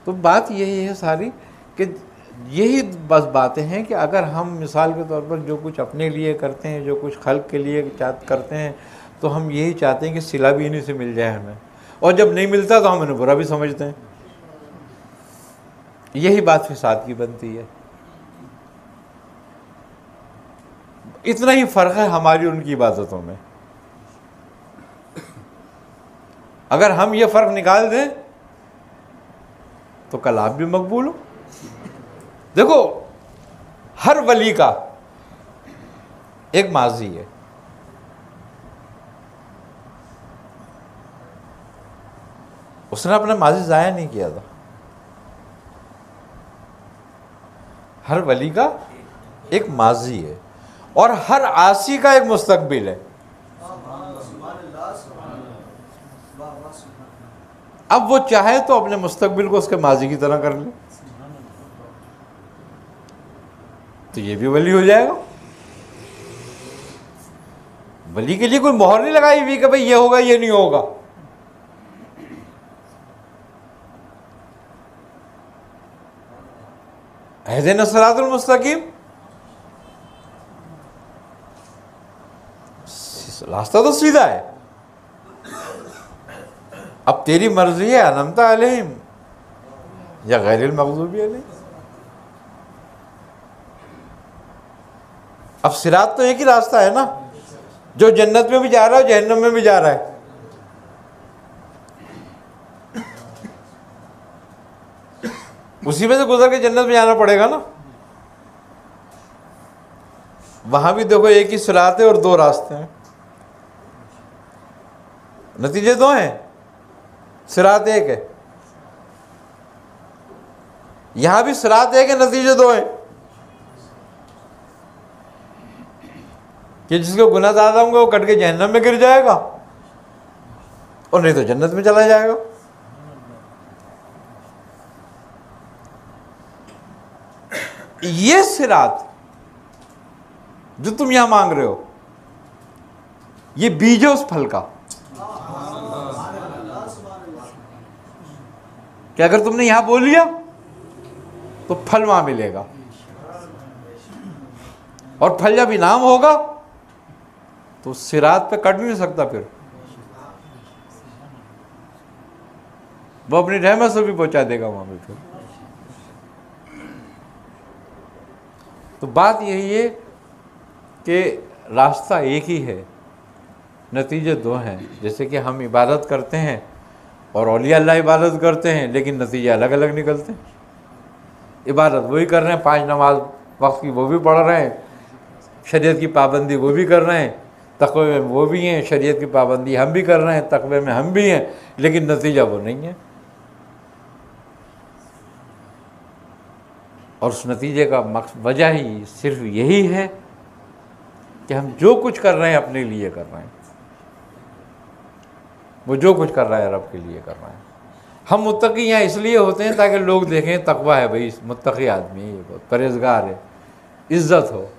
तो बात यही है सारी कि यही बस बातें हैं कि अगर हम मिसाल के तौर पर जो कुछ अपने लिए करते हैं, जो कुछ खल्क के लिए करते हैं, तो हम यही चाहते हैं कि सिला भी इन्हीं से मिल जाए हमें, और जब नहीं मिलता तो हम इन्हें बुरा भी समझते हैं। यही बात फिसाद की बनती है। इतना ही फ़र्क है हमारी उनकी इबादतों में। अगर हम ये फ़र्क निकाल दें तो कल आप भी मकबूल हो। देखो, हर वली का एक माजी है। उसने अपना माजी ज़ाया नहीं किया था। हर वली का एक माजी है और हर आसी का एक मुस्तकबिल है। अब वो चाहे तो अपने मुस्तकबिल को उसके माजी की तरह कर ले, तो ये भी वली हो जाएगा। वली के लिए कोई मोहर नहीं लगाई हुई कि भाई ये होगा ये नहीं होगा। अहदिना सिरातुल मुस्तकीम, रास्ता तो सीधा है। अब तेरी मर्जी है अनमता अलैहिम या गैरिल मग़ज़ूबी अलैहिम। अब सिरात तो एक ही रास्ता है ना, जो जन्नत में भी जा रहा है, जहन्नम में भी जा रहा है। उसी में से गुजर के जन्नत में जाना पड़ेगा ना। वहां भी देखो एक ही सिरात है और दो रास्ते हैं, नतीजे दो हैं, सिरात एक है। यहां भी सिरात एक है, नतीजे दो हैं कि जिसके गुनाह ज़्यादा होंगे वो कट के जहन्नम में गिर जाएगा और नहीं तो जन्नत में चला जाएगा। ये सिरात जो तुम यहां मांग रहे हो, ये बीज है उस फल का कि अगर तुमने यहां बोल लिया तो फल वहां मिलेगा, और फल जब इनाम होगा तो सिरात पे कट नहीं सकता, फिर वो अपनी रहमत से भी पहुंचा देगा वहां पे। फिर तो बात यही है कि रास्ता एक ही है, नतीजे दो हैं। जैसे कि हम इबादत करते हैं और औलिया अल्लाह इबादत करते हैं, लेकिन नतीजे अलग अलग निकलते हैं। इबादत वही कर रहे हैं, 5 नमाज वक्त की वो भी पढ़ रहे हैं, शरीयत की पाबंदी वो भी कर रहे हैं, तक़वे में वो भी हैं, शरीयत की पाबंदी हम भी कर रहे हैं, तक़वे में हम भी हैं, लेकिन नतीजा वो नहीं है। और उस नतीजे का वजह ही सिर्फ यही है कि हम जो कुछ कर रहे हैं अपने लिए कर रहे हैं, वो जो कुछ कर रहा है रब के लिए कर रहे हैं। हम मुत्तकी यहाँ इसलिए होते हैं ताकि लोग देखें तकवा है, भाई मुत्तकी आदमी है, ये बहुत परहेजगार है, इज्जत हो।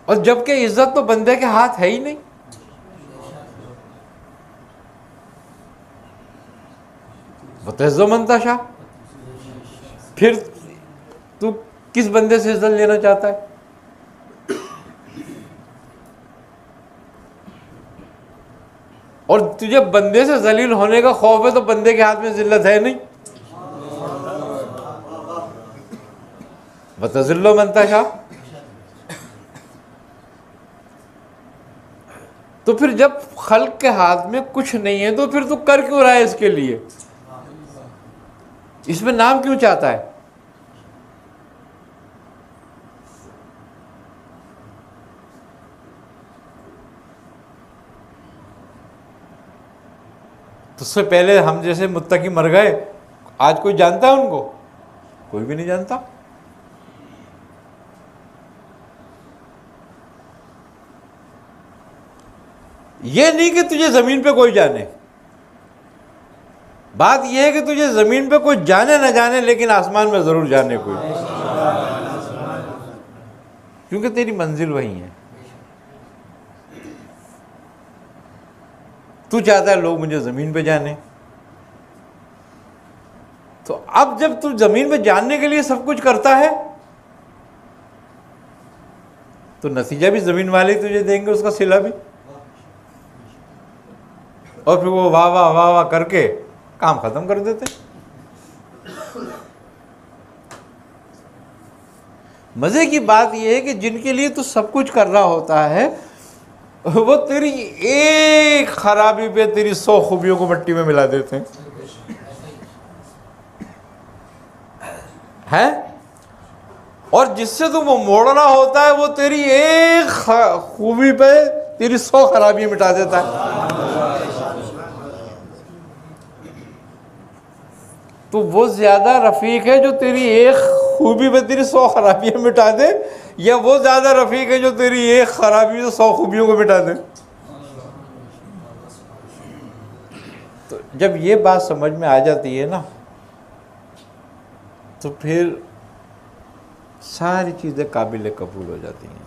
और जबकि इज्जत तो बंदे के हाथ है ही नहीं। वतइज़्ज़ु मन तशा, फिर तू किस बंदे से इज्जत लेना चाहता है? और तुझे बंदे से जलील होने का खौफ है तो बंदे के हाथ में जिल्लत है नहीं। वतज़िल्लु मन तशा, तो फिर जब खल्क के हाथ में कुछ नहीं है तो फिर तू कर क्यों रहा है इसके लिए? इसमें नाम क्यों चाहता है? तो उससे पहले हम जैसे मुत्तकी मर गए, आज कोई जानता है उनको? कोई भी नहीं जानता। ये नहीं कि तुझे जमीन पे कोई जाने, बात यह है कि तुझे जमीन पे कोई जाने ना जाने, लेकिन आसमान में जरूर जाने कोई, क्योंकि तेरी मंजिल वही है। तू चाहता है लोग मुझे ज़मीन पे जाने। तो अब जब तू ज़मीन पे जानने के लिए सब कुछ करता है तो नतीजा भी ज़मीन वाले तुझे देंगे, उसका सिला भी। और फिर वो वाह वाह वाह वाह करके काम खत्म कर देते। मजे की बात यह है कि जिनके लिए तू सब कुछ कर रहा होता है वो तेरी एक खराबी पे तेरी 100 खूबियों को मिट्टी में मिला देते हैं। और जिससे तू वो मोड़ना होता है वो तेरी एक खूबी पे तेरी 100 खराबियां मिटा देता है। तो वो ज्यादा रफीक है जो तेरी एक खूबी पे तेरी 100 खराबियां मिटा दे, या वो ज्यादा रफीक है जो तेरी एक खराबी से 100 खूबियों को मिटा दे। तो जब ये बात समझ में आ जाती है ना तो फिर सारी चीज़ें काबिल कबूल हो जाती हैं।